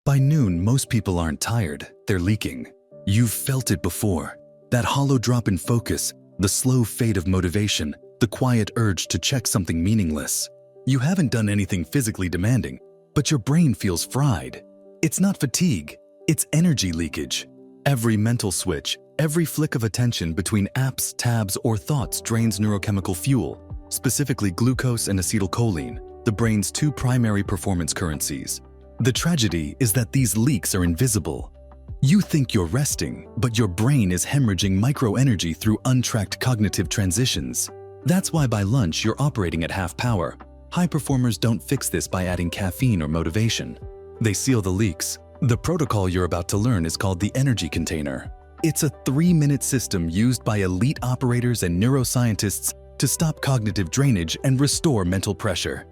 By noon, most people aren't tired, they're leaking. You've felt it before. That hollow drop in focus, the slow fade of motivation, the quiet urge to check something meaningless. You haven't done anything physically demanding, but your brain feels fried. It's not fatigue, it's energy leakage. Every mental switch, every flick of attention between apps, tabs, or thoughts drains neurochemical fuel, specifically glucose and acetylcholine, the brain's two primary performance currencies. The tragedy is that these leaks are invisible. You think you're resting, but your brain is hemorrhaging microenergy through untracked cognitive transitions. That's why by lunch you're operating at half power. High performers don't fix this by adding caffeine or motivation. They seal the leaks. The protocol you're about to learn is called the energy container. It's a 3-minute system used by elite operators and neuroscientists to stop cognitive drainage and restore mental pressure.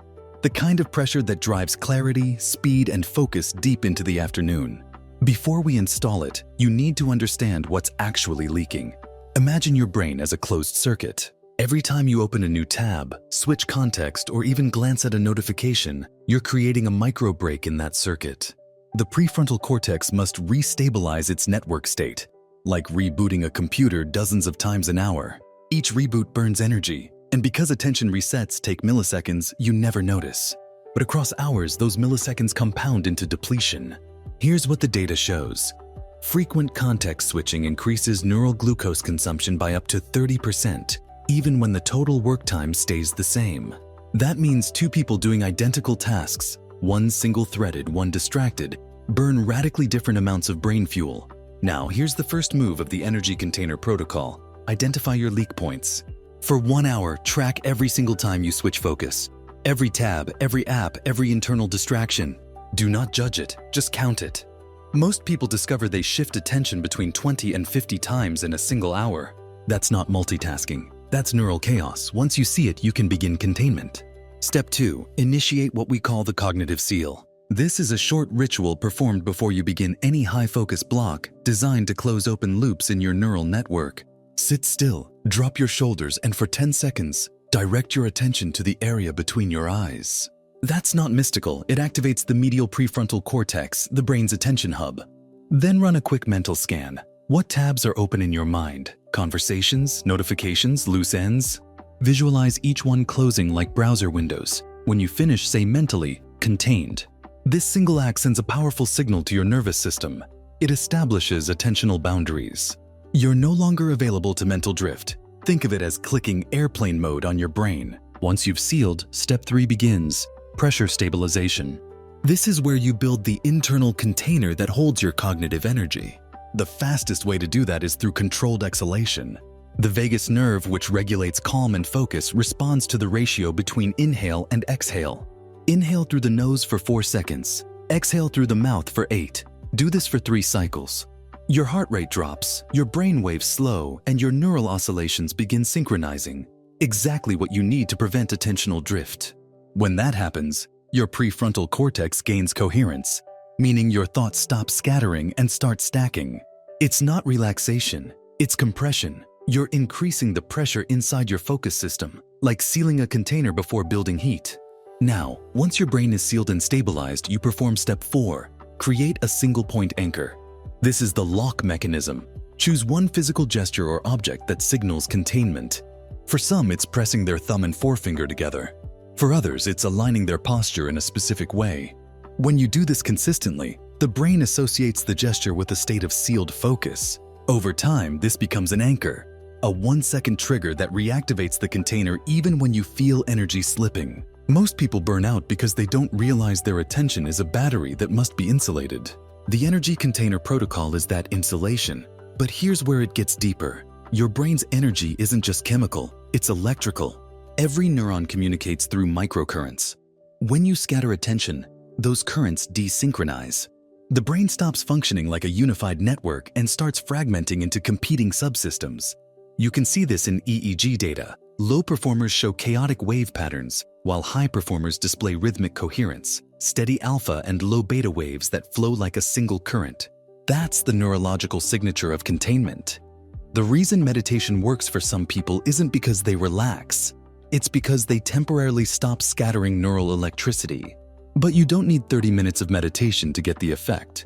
The kind of pressure that drives clarity, speed, and focus deep into the afternoon. Before we install it, you need to understand what's actually leaking. Imagine your brain as a closed circuit. Every time you open a new tab, switch context, or even glance at a notification, you're creating a micro break in that circuit. The prefrontal cortex must restabilize its network state, like rebooting a computer dozens of times an hour. Each reboot burns energy, and because attention resets take milliseconds, you never notice. But across hours, those milliseconds compound into depletion. Here's what the data shows. Frequent context switching increases neural glucose consumption by up to 30%, even when the total work time stays the same. That means two people doing identical tasks, one single-threaded, one distracted, burn radically different amounts of brain fuel. Now, here's the first move of the energy container protocol. Identify your leak points. For 1 hour, track every single time you switch focus. Every tab, every app, every internal distraction. Do not judge it, just count it. Most people discover they shift attention between 20 and 50 times in a single hour. That's not multitasking. That's neural chaos. Once you see it, you can begin containment. Step 2. Initiate what we call the cognitive seal. This is a short ritual performed before you begin any high-focus block designed to close open loops in your neural network. Sit still, drop your shoulders, and for 10 seconds, direct your attention to the area between your eyes. That's not mystical. It activates the medial prefrontal cortex, the brain's attention hub. Then run a quick mental scan. What tabs are open in your mind? Conversations, notifications, loose ends? Visualize each one closing like browser windows. When you finish, say mentally, contained. This single act sends a powerful signal to your nervous system. It establishes attentional boundaries. You're no longer available to mental drift. Think of it as clicking airplane mode on your brain. Once you've sealed, step 3 begins. Pressure stabilization. This is where you build the internal container that holds your cognitive energy. The fastest way to do that is through controlled exhalation. The vagus nerve, which regulates calm and focus, responds to the ratio between inhale and exhale. Inhale through the nose for 4 seconds. Exhale through the mouth for 8. Do this for 3 cycles. Your heart rate drops, your brain waves slow, and your neural oscillations begin synchronizing. Exactly what you need to prevent attentional drift. When that happens, your prefrontal cortex gains coherence, meaning your thoughts stop scattering and start stacking. It's not relaxation, it's compression. You're increasing the pressure inside your focus system, like sealing a container before building heat. Now, once your brain is sealed and stabilized, you perform step 4, create a single point anchor. This is the lock mechanism. Choose one physical gesture or object that signals containment. For some, it's pressing their thumb and forefinger together. For others, it's aligning their posture in a specific way. When you do this consistently, the brain associates the gesture with a state of sealed focus. Over time, this becomes an anchor, a 1-second trigger that reactivates the container even when you feel energy slipping. Most people burn out because they don't realize their attention is a battery that must be insulated. The energy container protocol is that insulation, but here's where it gets deeper. Your brain's energy isn't just chemical, it's electrical. Every neuron communicates through microcurrents. When you scatter attention, those currents desynchronize. The brain stops functioning like a unified network and starts fragmenting into competing subsystems. You can see this in EEG data. Low performers show chaotic wave patterns, while high performers display rhythmic coherence, steady alpha and low beta waves that flow like a single current. That's the neurological signature of containment. The reason meditation works for some people isn't because they relax. It's because they temporarily stop scattering neural electricity. But you don't need 30 minutes of meditation to get the effect.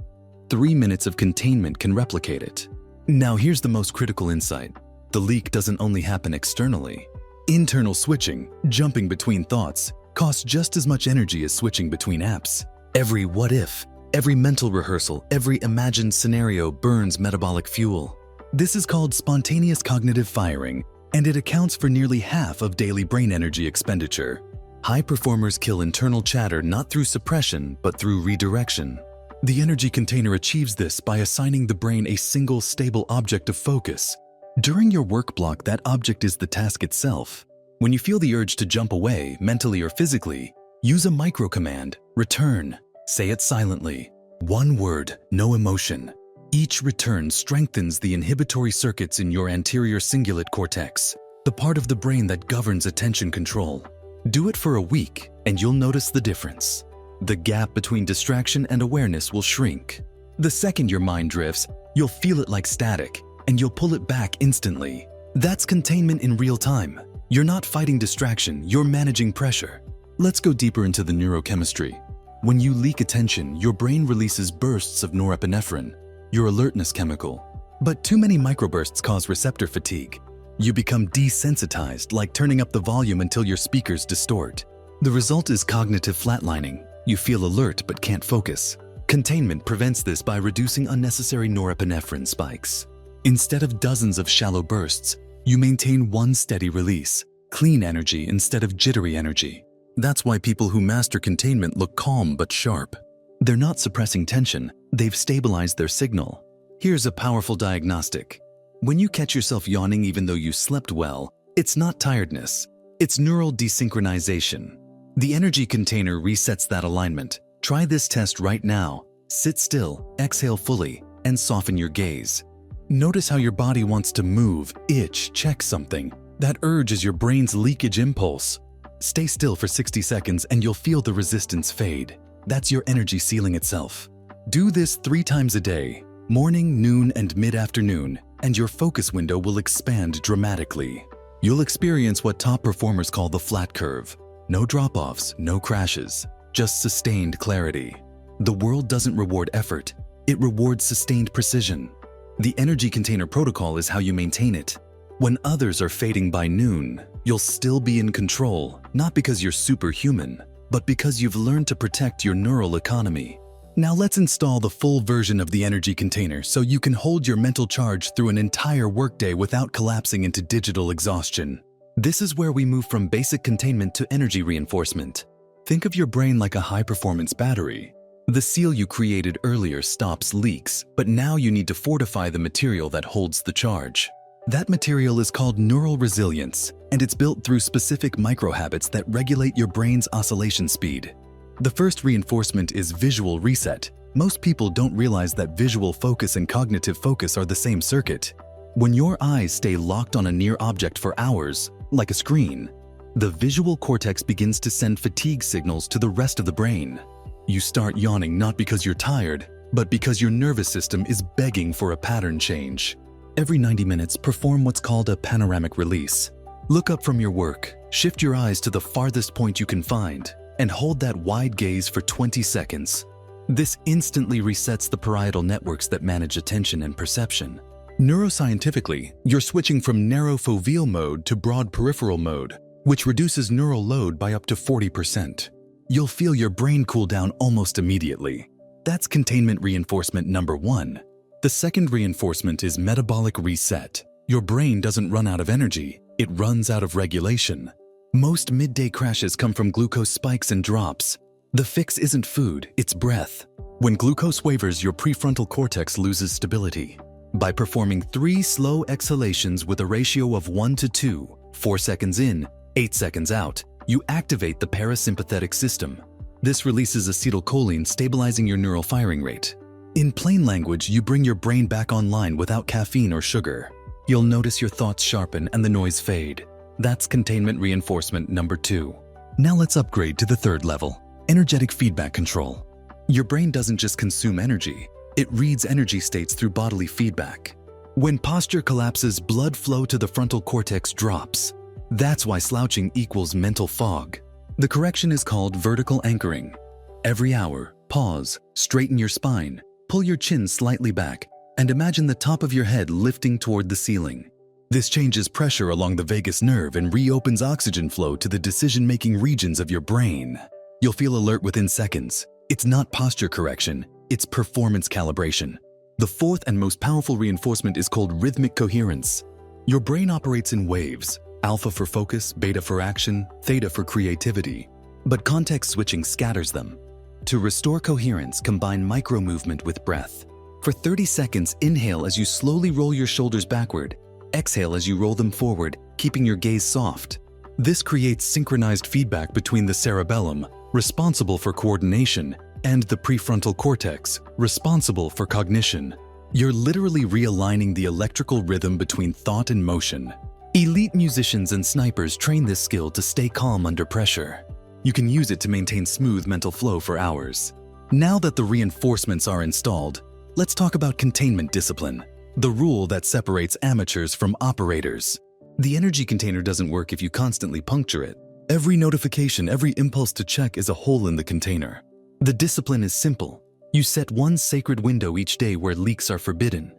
3 minutes of containment can replicate it. Now here's the most critical insight. The leak doesn't only happen externally. Internal switching, jumping between thoughts, costs just as much energy as switching between apps. Every what if, every mental rehearsal, every imagined scenario burns metabolic fuel. This is called spontaneous cognitive firing, and it accounts for nearly half of daily brain energy expenditure. High performers kill internal chatter not through suppression, but through redirection. The energy container achieves this by assigning the brain a single stable object of focus. During your work block, that object is the task itself. When you feel the urge to jump away, mentally or physically, use a micro command, return. Say it silently. One word, no emotion. Each return strengthens the inhibitory circuits in your anterior cingulate cortex, the part of the brain that governs attention control. Do it for a week, and you'll notice the difference. The gap between distraction and awareness will shrink. The second your mind drifts, you'll feel it like static, and you'll pull it back instantly. That's containment in real time. You're not fighting distraction, you're managing pressure. Let's go deeper into the neurochemistry. When you leak attention, your brain releases bursts of norepinephrine, your alertness chemical. But too many microbursts cause receptor fatigue. You become desensitized, like turning up the volume until your speakers distort. The result is cognitive flatlining. You feel alert but can't focus. Containment prevents this by reducing unnecessary norepinephrine spikes. Instead of dozens of shallow bursts, you maintain one steady release, clean energy instead of jittery energy. That's why people who master containment look calm but sharp. They're not suppressing tension, they've stabilized their signal. Here's a powerful diagnostic. When you catch yourself yawning even though you slept well, it's not tiredness, it's neural desynchronization. The energy container resets that alignment. Try this test right now. Sit still, exhale fully, and soften your gaze. Notice how your body wants to move, itch, check something. That urge is your brain's leakage impulse. Stay still for 60 seconds and you'll feel the resistance fade. That's your energy sealing itself. Do this 3 times a day, morning, noon, and mid-afternoon, and your focus window will expand dramatically. You'll experience what top performers call the flat curve. No drop-offs, no crashes, just sustained clarity. The world doesn't reward effort, it rewards sustained precision. The energy container protocol is how you maintain it. When others are fading by noon, you'll still be in control, not because you're superhuman, but because you've learned to protect your neural economy. Now let's install the full version of the energy container so you can hold your mental charge through an entire workday without collapsing into digital exhaustion. This is where we move from basic containment to energy reinforcement. Think of your brain like a high-performance battery. The seal you created earlier stops leaks, but now you need to fortify the material that holds the charge. That material is called neural resilience, and it's built through specific microhabits that regulate your brain's oscillation speed. The first reinforcement is visual reset. Most people don't realize that visual focus and cognitive focus are the same circuit. When your eyes stay locked on a near object for hours, like a screen, the visual cortex begins to send fatigue signals to the rest of the brain. You start yawning not because you're tired, but because your nervous system is begging for a pattern change. Every 90 minutes, perform what's called a panoramic release. Look up from your work, shift your eyes to the farthest point you can find, and hold that wide gaze for 20 seconds. This instantly resets the parietal networks that manage attention and perception. Neuroscientifically, you're switching from narrow foveal mode to broad peripheral mode, which reduces neural load by up to 40%. You'll feel your brain cool down almost immediately. That's containment reinforcement number 1. The second reinforcement is metabolic reset. Your brain doesn't run out of energy, it runs out of regulation. Most midday crashes come from glucose spikes and drops. The fix isn't food, it's breath. When glucose wavers, your prefrontal cortex loses stability. By performing 3 slow exhalations with a ratio of 1 to 2, 4 seconds in, 8 seconds out, you activate the parasympathetic system. This releases acetylcholine, stabilizing your neural firing rate. In plain language, you bring your brain back online without caffeine or sugar. You'll notice your thoughts sharpen and the noise fade. That's containment reinforcement number 2. Now let's upgrade to the third level, energetic feedback control. Your brain doesn't just consume energy, it reads energy states through bodily feedback. When posture collapses, blood flow to the frontal cortex drops. That's why slouching equals mental fog. The correction is called vertical anchoring. Every hour, pause, straighten your spine, pull your chin slightly back, and imagine the top of your head lifting toward the ceiling. This changes pressure along the vagus nerve and reopens oxygen flow to the decision-making regions of your brain. You'll feel alert within seconds. It's not posture correction, it's performance calibration. The fourth and most powerful reinforcement is called rhythmic coherence. Your brain operates in waves, alpha for focus, beta for action, theta for creativity. But context switching scatters them. To restore coherence, combine micro-movement with breath. For 30 seconds, inhale as you slowly roll your shoulders backward. Exhale as you roll them forward, keeping your gaze soft. This creates synchronized feedback between the cerebellum, responsible for coordination, and the prefrontal cortex, responsible for cognition. You're literally realigning the electrical rhythm between thought and motion. Elite musicians and snipers train this skill to stay calm under pressure. You can use it to maintain smooth mental flow for hours. Now that the reinforcements are installed, let's talk about containment discipline, the rule that separates amateurs from operators. The energy container doesn't work if you constantly puncture it. Every notification, every impulse to check is a hole in the container. The discipline is simple. You set one sacred window each day where leaks are forbidden.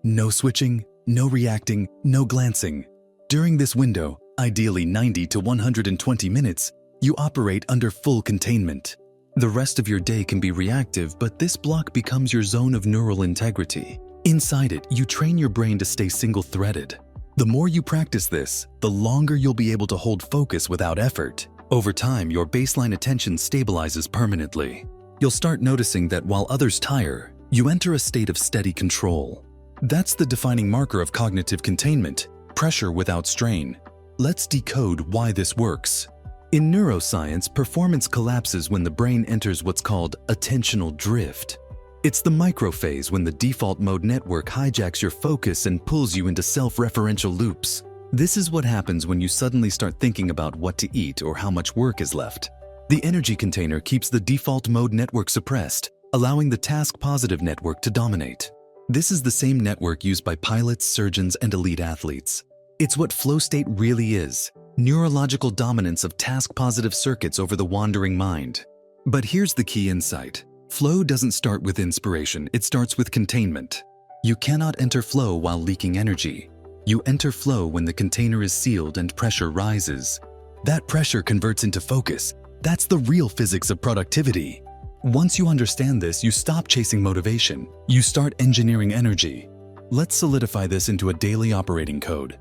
No switching, no reacting, no glancing. During this window, ideally 90 to 120 minutes, you operate under full containment. The rest of your day can be reactive, but this block becomes your zone of neural integrity. Inside it, you train your brain to stay single-threaded. The more you practice this, the longer you'll be able to hold focus without effort. Over time, your baseline attention stabilizes permanently. You'll start noticing that while others tire, you enter a state of steady control. That's the defining marker of cognitive containment, pressure without strain. Let's decode why this works. In neuroscience, performance collapses when the brain enters what's called attentional drift. It's the microphase when the default mode network hijacks your focus and pulls you into self-referential loops. This is what happens when you suddenly start thinking about what to eat or how much work is left. The energy container keeps the default mode network suppressed, allowing the task-positive network to dominate. This is the same network used by pilots, surgeons, and elite athletes. It's what flow state really is, neurological dominance of task-positive circuits over the wandering mind. But here's the key insight. Flow doesn't start with inspiration, it starts with containment. You cannot enter flow while leaking energy. You enter flow when the container is sealed and pressure rises. That pressure converts into focus. That's the real physics of productivity. Once you understand this, you stop chasing motivation. You start engineering energy. Let's solidify this into a daily operating code.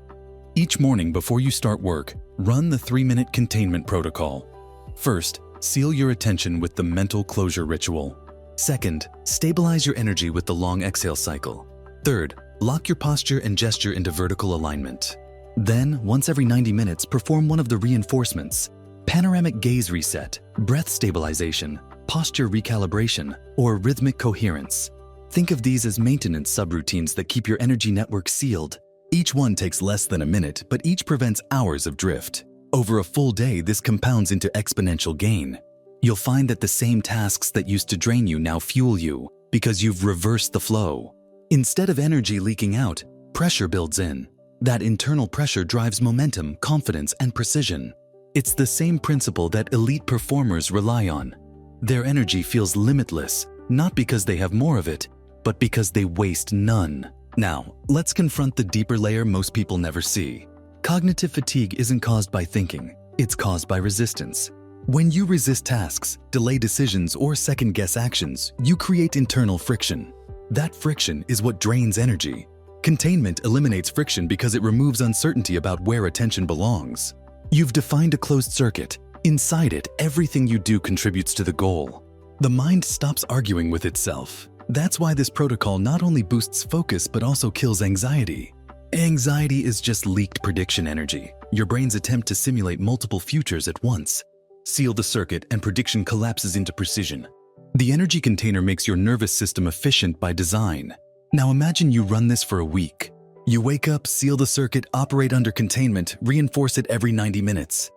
Each morning before you start work, run the 3-minute containment protocol. First, seal your attention with the mental closure ritual. Second, stabilize your energy with the long exhale cycle. Third, lock your posture and gesture into vertical alignment. Then, once every 90 minutes, perform one of the reinforcements: panoramic gaze reset, breath stabilization, posture recalibration, or rhythmic coherence. Think of these as maintenance subroutines that keep your energy network sealed. Each one takes less than a minute, but each prevents hours of drift. Over a full day, this compounds into exponential gain. You'll find that the same tasks that used to drain you now fuel you because you've reversed the flow. Instead of energy leaking out, pressure builds in. That internal pressure drives momentum, confidence, and precision. It's the same principle that elite performers rely on. Their energy feels limitless, not because they have more of it, but because they waste none. Now, let's confront the deeper layer most people never see. Cognitive fatigue isn't caused by thinking, it's caused by resistance. When you resist tasks, delay decisions, or second-guess actions, you create internal friction. That friction is what drains energy. Containment eliminates friction because it removes uncertainty about where attention belongs. You've defined a closed circuit. Inside it, everything you do contributes to the goal. The mind stops arguing with itself. That's why this protocol not only boosts focus but also kills anxiety. Anxiety is just leaked prediction energy, your brain's attempt to simulate multiple futures at once. Seal the circuit and prediction collapses into precision. The energy container makes your nervous system efficient by design. Now imagine you run this for a week. You wake up, seal the circuit, operate under containment, reinforce it every 90 minutes.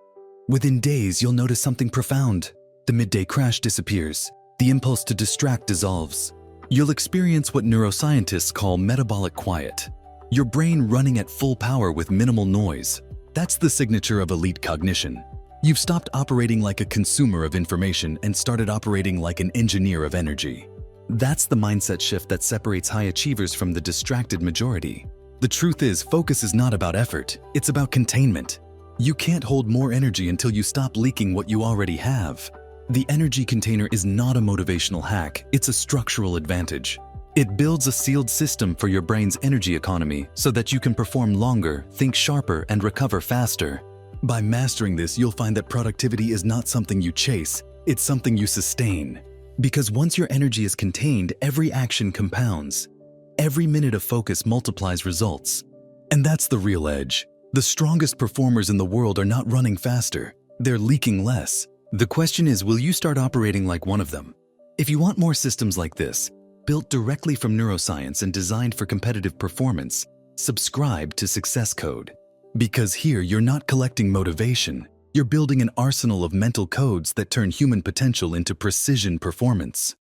Within days, you'll notice something profound. The midday crash disappears. The impulse to distract dissolves. You'll experience what neuroscientists call metabolic quiet. Your brain running at full power with minimal noise. That's the signature of elite cognition. You've stopped operating like a consumer of information and started operating like an engineer of energy. That's the mindset shift that separates high achievers from the distracted majority. The truth is, focus is not about effort, it's about containment. You can't hold more energy until you stop leaking what you already have. The energy container is not a motivational hack, it's a structural advantage. It builds a sealed system for your brain's energy economy so that you can perform longer, think sharper, and recover faster. By mastering this, you'll find that productivity is not something you chase, it's something you sustain. Because once your energy is contained, every action compounds. Every minute of focus multiplies results. And that's the real edge. The strongest performers in the world are not running faster, they're leaking less. The question is, will you start operating like one of them? If you want more systems like this, built directly from neuroscience and designed for competitive performance, subscribe to Success Code. Because here you're not collecting motivation, you're building an arsenal of mental codes that turn human potential into precision performance.